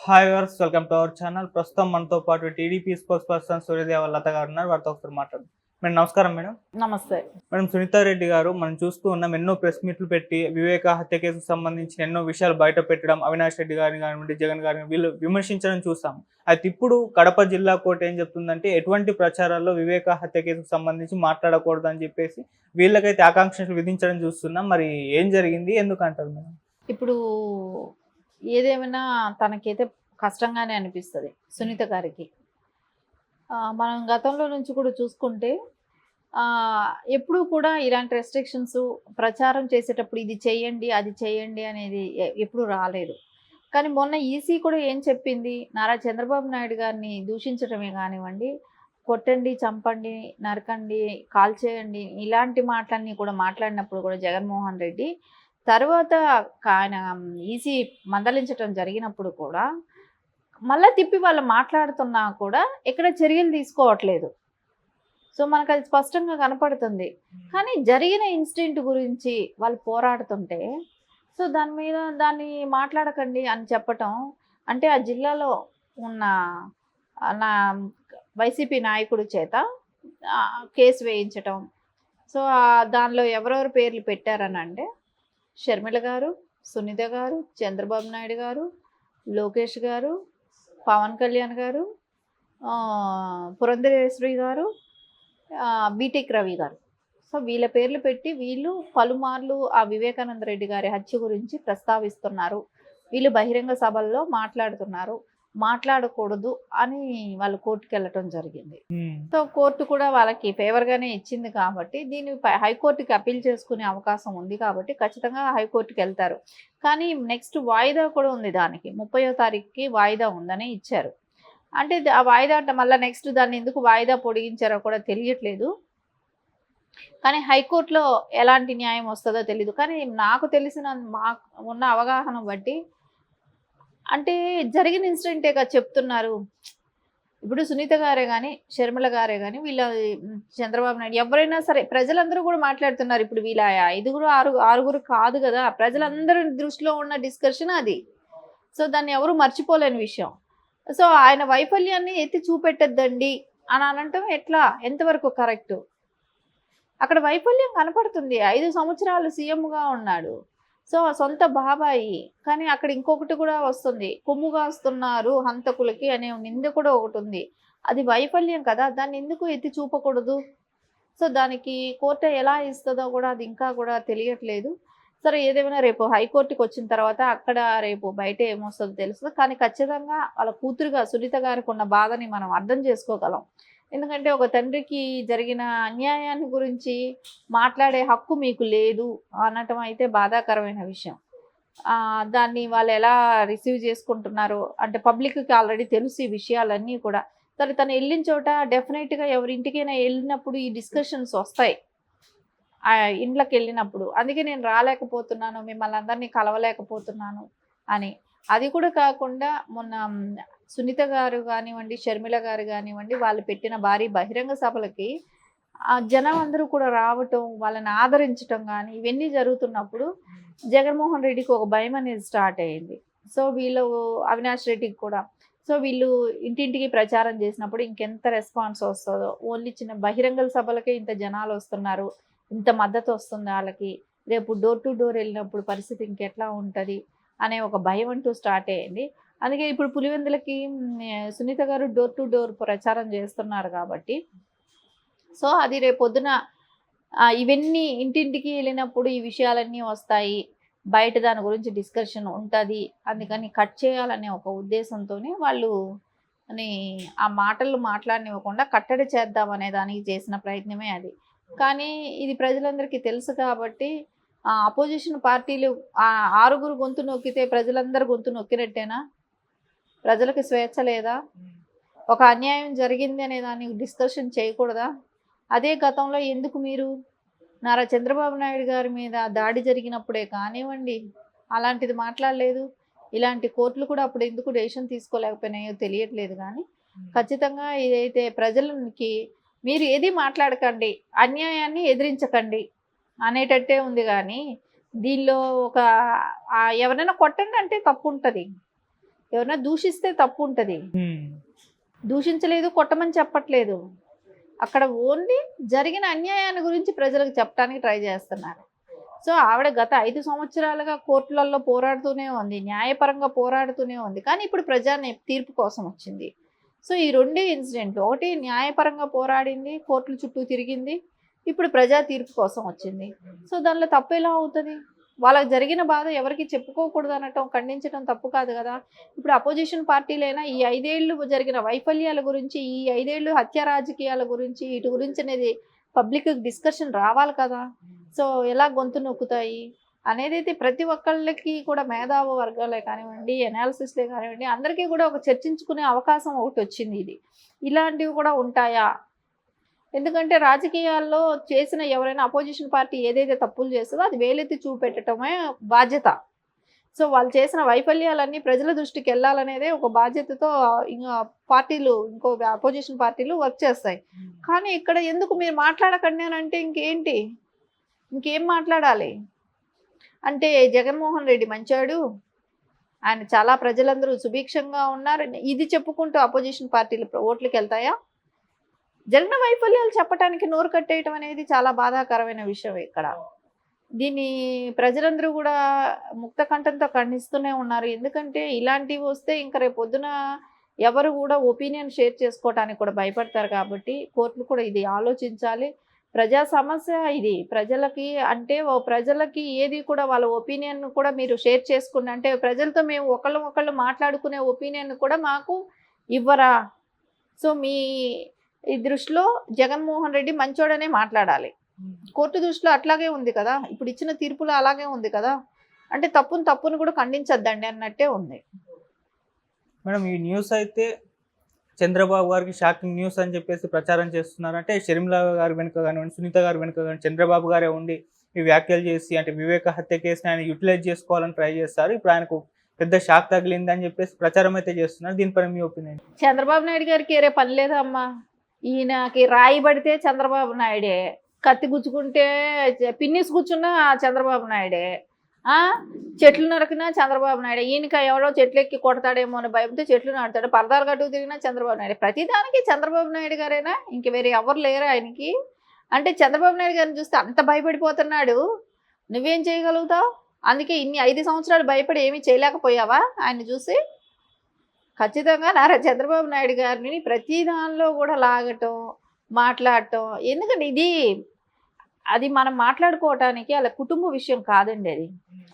Hi viewers, welcome to our channel. ప్రస్తుతం మనతో పాటు టీడీపీ స్పోక్స్ పర్సన్ సూర్యదేవ లత గారు ఉన్నారు. వారితో ఒకసారి మాట్లాడదాం. మేడం నమస్కారం. మేడం నమస్తే. మేడం సునీతారెడ్డి గారు మనం చూస్తూ ఉన్నాం, ఎన్నో ప్రెస్ మీట్లు పెట్టి వివేక హత్య కేసుకు సంబంధించిన ఎన్నో విషయాలు బయట పెట్టడం, అవినాష్ రెడ్డి గారిని కానివ్వండి, జగన్ గారిని వీళ్ళు విమర్శించడం చూసాం. అయితే ఇప్పుడు కడప జిల్లా కోర్టు ఏం చెప్తుందంటే, ఎటువంటి ప్రచారాల్లో వివేక హత్య కేసుకు సంబంధించి మాట్లాడకూడదు అని చెప్పేసి వీళ్ళకైతే ఆకాంక్షలు విధించడం చూస్తున్నాం. మరి ఏం జరిగింది, ఎందుకు అంటారు మేడం? ఇప్పుడు ఏదేమైనా తనకైతే కష్టంగానే అనిపిస్తుంది సునీత గారికి. మనం గతంలో నుంచి కూడా చూసుకుంటే ఎప్పుడూ కూడా ఇలాంటి రెస్ట్రిక్షన్స్ ప్రచారం చేసేటప్పుడు ఇది చేయండి అది చేయండి అనేది ఎప్పుడు రాలేదు. కానీ మొన్న ఈసీ కూడా ఏం చెప్పింది, నారా చంద్రబాబు నాయుడు గారిని దూషించడమే కానివ్వండి, కొట్టండి, చంపండి, నరకండి, కాల్చేయండి, ఇలాంటి మాటలన్నీ కూడా మాట్లాడినప్పుడు కూడా జగన్మోహన్ రెడ్డి తర్వాత ఆయన ఈసీ మందలించడం జరిగినప్పుడు కూడా మళ్ళీ తిప్పి వాళ్ళు మాట్లాడుతున్నా కూడా ఎక్కడ చర్యలు తీసుకోవట్లేదు. సో మనకు అది స్పష్టంగా కనపడుతుంది. కానీ జరిగిన ఇన్సిడెంట్ గురించి వాళ్ళు పోరాడుతుంటే సో దాన్ని మాట్లాడకండి అని చెప్పటం అంటే ఆ జిల్లాలో ఉన్న నా వైసీపీ నాయకుడి చేత కేసు వేయించటం. సో దానిలో ఎవరెవరు పేర్లు పెట్టారని అంటే షర్మిల గారు, సునీత గారు, చంద్రబాబు నాయుడు గారు, లోకేష్ గారు, పవన్ కళ్యాణ్ గారు, పురంధరేశ్వరి గారు, బీటెక్ రవి గారు. సో వీళ్ళ పేర్లు పెట్టి వీళ్ళు పలుమార్లు ఆ వివేకానంద రెడ్డి గారి హత్య గురించి ప్రస్తావిస్తున్నారు. వీళ్ళు బహిరంగ సభల్లో మాట్లాడుతున్నారు, మాట్లాడకూడదు అని వాళ్ళు కోర్టుకు వెళ్ళటం జరిగింది. సో కోర్టు కూడా వాళ్ళకి ఫేవర్గానే ఇచ్చింది కాబట్టి దీన్ని హైకోర్టుకి అప్పీల్ చేసుకునే అవకాశం ఉంది కాబట్టి ఖచ్చితంగా హైకోర్టుకి వెళ్తారు. కానీ నెక్స్ట్ వాయిదా కూడా ఉంది, దానికి 30వ తారీఖుకి వాయిదా ఉందని ఇచ్చారు. అంటే ఆ వాయిదా అంటే మళ్ళీ నెక్స్ట్ దాన్ని ఎందుకు వాయిదా పొడిగించారో కూడా తెలియట్లేదు. కానీ హైకోర్టులో ఎలాంటి న్యాయం వస్తుందో తెలియదు. కానీ నాకు తెలిసిన ఉన్న అవగాహన బట్టి అంటే జరిగిన ఇన్సిడెంటేగా చెప్తున్నారు. ఇప్పుడు సునీత గారే కానీ, షర్మిల గారే కానీ, వీళ్ళ చంద్రబాబు నాయుడు ఎవరైనా సరే ప్రజలందరూ కూడా మాట్లాడుతున్నారు. ఇప్పుడు వీళ్ళ ఆరుగురు కాదు కదా, ప్రజలందరూ దృష్టిలో ఉన్న డిస్కషన్ అది. సో దాన్ని ఎవరు మర్చిపోలేని విషయం. సో ఆయన వైఫల్యాన్ని ఎత్తి చూపెట్టద్దండి అని అనటం ఎట్లా, ఎంతవరకు కరెక్టు? అక్కడ వైఫల్యం కనపడుతుంది. 5 సంవత్సరాలు సీఎంగా ఉన్నాడు. సో సొంత బాబాయి, కానీ అక్కడ ఇంకొకటి కూడా వస్తుంది, కొమ్ముగా వస్తున్నారు హంతకులకి అనే నింద కూడా ఒకటి ఉంది. అది వైఫల్యం కదా, దాన్ని ఎందుకు ఎత్తి చూపకూడదు? సో దానికి కోర్టు ఎలా ఇస్తుందో కూడా అది ఇంకా కూడా తెలియట్లేదు. సరే ఏదేమైనా రేపు హైకోర్టుకి వచ్చిన తర్వాత అక్కడ రేపు బయట ఏమొస్తుందో తెలుస్తుంది. కానీ ఖచ్చితంగా వాళ్ళ కూతురుగా సునీత గారికి ఉన్న బాధని మనం అర్థం చేసుకోగలం. ఎందుకంటే ఒక తండ్రికి జరిగిన అన్యాయాన్ని గురించి మాట్లాడే హక్కు మీకు లేదు అనటం అయితే బాధాకరమైన విషయం. దాన్ని వాళ్ళు ఎలా రిసీవ్ చేసుకుంటున్నారు అంటే పబ్లిక్కి ఆల్రెడీ తెలుసు ఈ విషయాలన్నీ కూడా. సరే తను వెళ్ళిన చోట డెఫినెట్గా ఎవరింటికైనా వెళ్ళినప్పుడు ఈ డిస్కషన్స్ వస్తాయి, ఇంట్లోకి వెళ్ళినప్పుడు. అందుకే నేను రాలేకపోతున్నాను, మిమ్మల్ని అందరినీ కలవలేకపోతున్నాను అని. అది కూడా కాకుండా మొన్న సునీత గారు కానివ్వండి, షర్మిల గారు కానివ్వండి, వాళ్ళు పెట్టిన భారీ బహిరంగ సభలకి జనం అందరూ కూడా రావటం, వాళ్ళని ఆదరించటం కానీ ఇవన్నీ జరుగుతున్నప్పుడు జగన్మోహన్ రెడ్డికి ఒక భయం అనేది స్టార్ట్ అయ్యింది. సో వీళ్ళు అవినాష్ రెడ్డికి కూడా సో వీళ్ళు ఇంటింటికి ప్రచారం చేసినప్పుడు ఇంకెంత రెస్పాన్స్ వస్తుందో, ఓన్లీ చిన్న బహిరంగ సభలకే ఇంత జనాలు వస్తున్నారు, ఇంత మద్దతు వస్తుంది వాళ్ళకి, రేపు డోర్ టు డోర్ వెళ్ళినప్పుడు పరిస్థితి ఇంకెట్లా ఉంటుంది అనే ఒక భయం అంటూ స్టార్ట్ అయ్యింది. అందుకే ఇప్పుడు పులివెందులకి సునీత గారు డోర్ టు డోర్ ప్రచారం చేస్తున్నారు కాబట్టి సో అది రేపొద్దున ఇవన్నీ ఇంటింటికి వెళ్ళినప్పుడు ఈ విషయాలన్నీ వస్తాయి, బయట దాని గురించి డిస్కషన్ ఉంటుంది, అందుకని కట్ చేయాలనే ఒక ఉద్దేశంతోనే వాళ్ళు ఆ మాటలు మాట్లాడనివ్వకుండా కట్టడి చేద్దామనే దానికి చేసిన ప్రయత్నమే అది. కానీ ఇది ప్రజలందరికీ తెలుసు కాబట్టి అపోజిషన్ పార్టీలు 6 గొంతు నొక్కితే ప్రజలందరూ గొంతు నొక్కినట్టేనా? ప్రజలకు స్వేచ్ఛ లేదా? ఒక అన్యాయం జరిగింది అనే దాన్ని డిస్కషన్ చేయకూడదా? అదే గతంలో ఎందుకు మీరు నారా చంద్రబాబు నాయుడు గారి మీద దాడి జరిగినప్పుడే కానివ్వండి అలాంటిది మాట్లాడలేదు? ఇలాంటి కోర్టులు కూడా అప్పుడు ఎందుకు డెసిషన్ తీసుకోలేకపోయినాయో తెలియట్లేదు. కానీ ఖచ్చితంగా ఇదైతే ప్రజలకి మీరు ఏది మాట్లాడకండి, అన్యాయాన్ని ఎదిరించకండి అనేటట్టే ఉంది. కానీ దీనిలో ఒక ఎవరైనా కొట్టండి అంటే తప్పు ఉంటుంది, ఎవరైనా దూషిస్తే తప్పు ఉంటుంది, ఉమ్. దూషించలేదు కొట్టమని చెప్పట్లేదు. అక్కడ ఓన్లీ జరిగిన అన్యాయాన్ని గురించి ప్రజలకు చెప్పడానికి ట్రై చేస్తున్నారు. సో ఆవిడ గత 5 సంవత్సరాలుగా కోర్టులలో పోరాడుతూనే ఉంది, న్యాయపరంగా పోరాడుతూనే ఉంది. కానీ ఇప్పుడు తీర్పు కోసం వచ్చింది. సో ఈ 2 ఇన్సిడెంట్లు, ఒకటి న్యాయపరంగా పోరాడింది, కోర్టుల చుట్టూ తిరిగింది, ఇప్పుడు ప్రజా తీర్పు కోసం వచ్చింది. సో దానిలో తప్పు ఎలా అవుతుంది? వాళ్ళకి జరిగిన బాధ ఎవరికి చెప్పుకోకూడదు అనటం, ఖండించడం తప్పు కాదు కదా. ఇప్పుడు అపోజిషన్ పార్టీలైనా ఈ 5 ఏళ్ళు జరిగిన వైఫల్యాల గురించి, ఈ 5 ఏళ్ళు హత్య రాజకీయాల గురించి, వీటి గురించి అనేది పబ్లిక్ డిస్కషన్ రావాలి కదా. సో ఎలా గొంతు నొక్కుతాయి అనేది అయితే ప్రతి ఒక్కళ్ళకి కూడా, మేధావ వర్గాలే కానివ్వండి, అనాలిసిస్లే కానివ్వండి, అందరికీ కూడా ఒక చర్చించుకునే అవకాశం ఒకటి వచ్చింది. ఇది ఇలాంటివి కూడా ఉంటాయా? ఎందుకంటే రాజకీయాల్లో చేసిన ఎవరైనా అపోజిషన్ పార్టీ ఏదైతే తప్పులు చేస్తుందో అది వేలెత్తి చూపెట్టడమే బాధ్యత. సో వాళ్ళు చేసిన వైఫల్యాలన్నీ ప్రజల దృష్టికి వెళ్ళాలనేదే ఒక బాధ్యతతో ఇంకా పార్టీలు, ఇంకో అపోజిషన్ పార్టీలు వర్క్ చేస్తాయి. కానీ ఇక్కడ ఎందుకు మీరు మాట్లాడకండి అని అంటే ఇంకేంటి, ఇంకేం మాట్లాడాలి అంటే? జగన్మోహన్ రెడ్డి మంచాడు, ఆయన చాలా ప్రజలందరూ సుభిక్షంగా ఉన్నారు, ఇది చెప్పుకుంటూ అపోజిషన్ పార్టీలు ఓట్లకి వెళ్తాయా? జరిగిన వైఫల్యాలు చెప్పడానికి నోరు కట్టేయటం అనేది చాలా బాధాకరమైన విషయం. ఇక్కడ దీన్ని ప్రజలందరూ కూడా ముక్త కంఠంతో ఖండిస్తూనే ఉన్నారు. ఎందుకంటే ఇలాంటివి వస్తే ఇంకా రేపు పొద్దున ఎవరు కూడా ఒపీనియన్ షేర్ చేసుకోవడానికి కూడా భయపడతారు. కాబట్టి కోర్టులు కూడా ఇది ఆలోచించాలి. ప్రజా సమస్య ఇది, ప్రజలకి అంటే ప్రజలకి ఏది కూడా వాళ్ళ ఒపీనియన్ కూడా మీరు షేర్ చేసుకుని, అంటే ప్రజలతో మేము ఒకళ్ళు మాట్లాడుకునే ఒపీనియన్ కూడా మాకు ఇవ్వరా? సో మీ ఈ దృష్టిలో జగన్మోహన్ రెడ్డి మంచోడనే మాట్లాడాలి. కోర్టు దృష్టిలో అట్లాగే ఉంది కదా, ఇప్పుడు ఇచ్చిన తీర్పులో అలాగే ఉంది కదా. అంటే తప్పును కూడా ఖండించద్దండి అన్నట్టే ఉంది. మేడం, ఈ న్యూస్ అయితే చంద్రబాబు గారికి షాకింగ్ న్యూస్ అని చెప్పేసి ప్రచారం చేస్తున్నారు. అంటే షర్మిల గారి వెనుక కానివ్వండి, సునీత గారి వెనుక కానీ చంద్రబాబు గారే ఉండి ఈ వ్యాఖ్యలు చేసి, అంటే వివేక హత్య కేసుని ఆయన యూటిలైజ్ చేసుకోవాలని ట్రై చేస్తారు. ఇప్పుడు ఆయనకు పెద్ద షాక్ తగిలింది అని చెప్పేసి ప్రచారం అయితే చేస్తున్నారు. దీనిపై మీ ఒపీనియన్? చంద్రబాబు నాయుడు గారికి ఏరే పని లేదమ్మా. ఈయనకి రాయి పడితే చంద్రబాబు నాయుడే, కత్తి గుచ్చుకుంటే పిన్నిస్ కూర్చున్నా చంద్రబాబు నాయుడే, చెట్లు నరికినా చంద్రబాబు నాయుడు. ఈయనక ఎవడో చెట్లు ఎక్కి కొడతాడేమో అని భయంతో చెట్లు నాటుతాడు, పరదాలు కట్టుకు తిరిగినా చంద్రబాబు నాయుడు. ప్రతిదానికి చంద్రబాబు నాయుడు గారేనా, ఇంక వేరే ఎవరు లేరు ఆయనకి. అంటే చంద్రబాబు నాయుడు గారిని చూస్తే అంత భయపడిపోతున్నాడు, నువ్వేం చేయగలుగుతావు? అందుకే ఇన్ని 5 సంవత్సరాలు భయపడి ఏమీ చేయలేకపోయావా ఆయన చూసి? ఖచ్చితంగా నారా చంద్రబాబు నాయుడు గారిని ప్రతి దానిలో కూడా లాగటం, మాట్లాడటం. ఎందుకంటే అది మనం మాట్లాడుకోవటానికి అలా కుటుంబ విషయం కాదండి. అది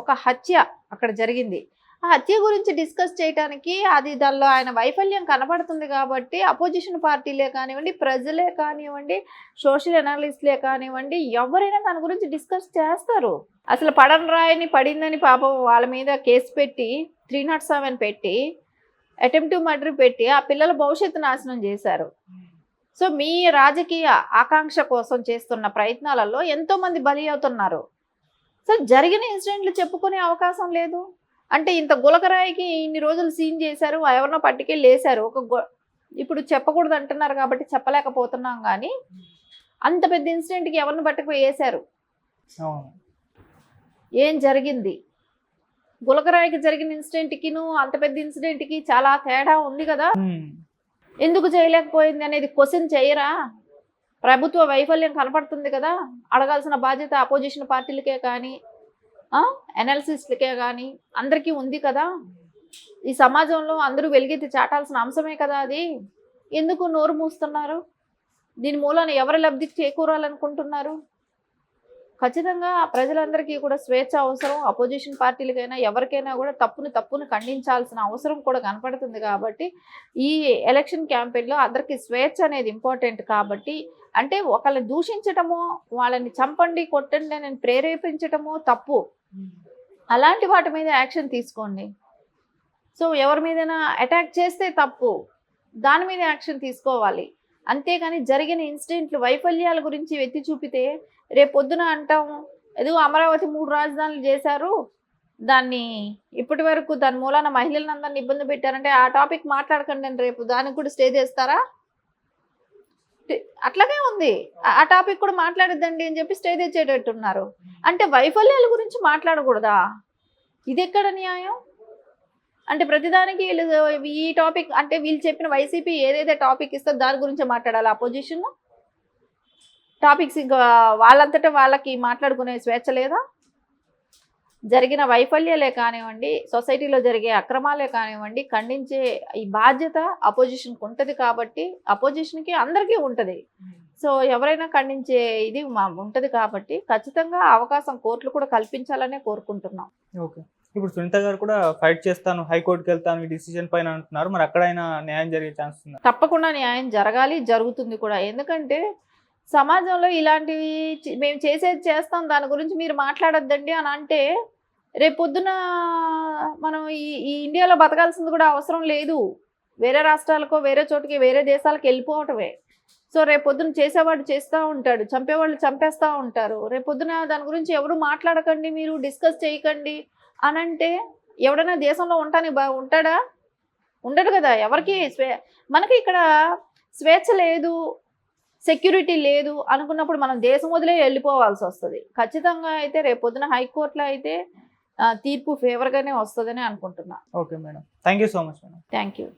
ఒక హత్య అక్కడ జరిగింది. ఆ హత్య గురించి డిస్కస్ చేయడానికి దానిలో ఆయన వైఫల్యం కనబడుతుంది. కాబట్టి అపోజిషన్ పార్టీలే కానివ్వండి, ప్రజలే కానివ్వండి, సోషల్ అనలిస్ట్లే కానివ్వండి, ఎవరైనా దాని గురించి డిస్కస్ చేస్తారు. అసలు పడని రాయిని పడిందని పాపం వాళ్ళ మీద కేసు పెట్టి 307 పెట్టి అటెంప్ట్ మర్డర్ పెట్టి ఆ పిల్లల భవిష్యత్తు నాశనం చేశారు. సో మీ రాజకీయ ఆకాంక్ష కోసం చేస్తున్న ప్రయత్నాలలో ఎంతోమంది బలి అవుతున్నారు. సో జరిగిన ఇన్సిడెంట్లు చెప్పుకునే అవకాశం లేదు. అంటే ఇంత గులకరాయికి ఇన్ని రోజులు సీన్ చేశారు, ఎవరినో పట్టుకెళ్ళి వేశారు. ఇప్పుడు చెప్పకూడదు అంటున్నారు కాబట్టి చెప్పలేకపోతున్నాం. కానీ అంత పెద్ద ఇన్సిడెంట్కి ఎవరిని పట్టుకుపోయి వేశారు? ఏం జరిగింది? గులకరాయికి జరిగిన ఇన్సిడెంట్కిను అంత పెద్ద ఇన్సిడెంట్కి చాలా తేడా ఉంది కదా. ఎందుకు చేయలేకపోయింది అనేది క్వశ్చన్ చేయరా? ప్రభుత్వ వైఫల్యం కనపడుతుంది కదా. అడగాల్సిన బాధ్యత అపోజిషన్ పార్టీలకే కానీ, అనాలిసిస్ట్లకే కానీ అందరికీ ఉంది కదా. ఈ సమాజంలో అందరూ వెలుగెత్తి చాటాల్సిన అంశమే కదా అది. ఎందుకు నోరు మూస్తున్నారు? దీని మూలాన ఎవరు లబ్ధి చేకూరాలనుకుంటున్నారు? ఖచ్చితంగా ప్రజలందరికీ కూడా స్వేచ్ఛ అవసరం. అపోజిషన్ పార్టీలకైనా ఎవరికైనా కూడా తప్పును ఖండించాల్సిన అవసరం కూడా కనపడుతుంది. కాబట్టి ఈ ఎలక్షన్ క్యాంపెయిన్లో అందరికీ స్వేచ్ఛ అనేది ఇంపార్టెంట్. కాబట్టి అంటే ఒకళ్ళని దూషించటమో, వాళ్ళని చంపండి కొట్టండి అని ప్రేరేపించటమో తప్పు. అలాంటి వాటి మీద యాక్షన్ తీసుకోండి. సో ఎవరి మీదైనా అటాక్ చేస్తే తప్పు, దాని మీద యాక్షన్ తీసుకోవాలి. అంతేగాని జరిగిన ఇన్సిడెంట్లు, వైఫల్యాల గురించి ఎత్తి చూపితే రేపు పొద్దున అంటాము ఏదో అమరావతి 3 రాజధానులు చేశారు, దాన్ని ఇప్పటి వరకు దాని మూలాన మహిళలను అందరిని ఇబ్బంది పెట్టారంటే ఆ టాపిక్ మాట్లాడకండి అని రేపు దానికి కూడా స్టే చేస్తారా? అట్లాగే ఉంది. ఆ టాపిక్ కూడా మాట్లాడద్దండి అని చెప్పి స్టే తెచ్చేటట్టున్నారు. అంటే వైఫల్యాల గురించి మాట్లాడకూడదా? ఇది ఎక్కడ న్యాయం? అంటే ప్రతిదానికి వీళ్ళు ఈ టాపిక్ అంటే వీళ్ళు చెప్పిన వైసీపీ ఏదైతే టాపిక్ ఇస్తుందో దాని గురించే మాట్లాడాలి అపోజిషన్. టాపిక్స్ ఇంకా వాళ్ళంతటా వాళ్ళకి మాట్లాడుకునే స్వేచ్ఛ లేదా? జరిగిన వైఫల్యాలే కానివ్వండి, సొసైటీలో జరిగే అక్రమాలే కానివ్వండి, ఖండించే ఈ బాధ్యత అపోజిషన్కి ఉంటుంది. కాబట్టి అపోజిషన్కి అందరికీ ఉంటుంది. సో ఎవరైనా ఖండించే ఇది ఉంటుంది. కాబట్టి ఖచ్చితంగా అవకాశం కోర్టులు కూడా కల్పించాలనే కోరుకుంటున్నాం. ఓకే. ఇప్పుడు సునీత గారు కూడా ఫైట్ చేస్తాను, హైకోర్టుకి వెళ్తాను ఈ డిసిజన్ పైన అంటున్నారు. మరి అక్కడైనా న్యాయం జరిగే ఛాన్స్ ఉందా? తప్పకుండా న్యాయం జరగాలి, జరుగుతుంది కూడా. ఎందుకంటే సమాజంలో ఇలాంటివి మేము చేసేది చేస్తాం, దాని గురించి మీరు మాట్లాడొద్దండి అని అంటే రేపొద్దున మనం ఈ ఇండియాలో బతకాల్సింది కూడా అవసరం లేదు. వేరే రాష్ట్రాలకో వేరే చోటుకి వేరే దేశాలకు వెళ్ళిపోవటమే. సో రేపొద్దున చేసేవాడు చేస్తూ ఉంటాడు, చంపేవాళ్ళు చంపేస్తూ ఉంటారు. రేపొద్దున దాని గురించి ఎవరు మాట్లాడకండి, మీరు డిస్కస్ చేయకండి అని అంటే ఎవడైనా దేశంలో ఉంటాడా? ఉండడు కదా. ఎవరికి మనకి ఇక్కడ స్వేచ్ఛ లేదు, సెక్యూరిటీ లేదు అనుకున్నప్పుడు మనం దేశం వదిలే వెళ్ళిపోవాల్సి వస్తుంది. ఖచ్చితంగా అయితే రేపొద్దున హైకోర్టులో అయితే తీర్పు ఫేవర్గానే వస్తుందని అనుకుంటున్నా. Okay madam, thank you so much madam. Thank you.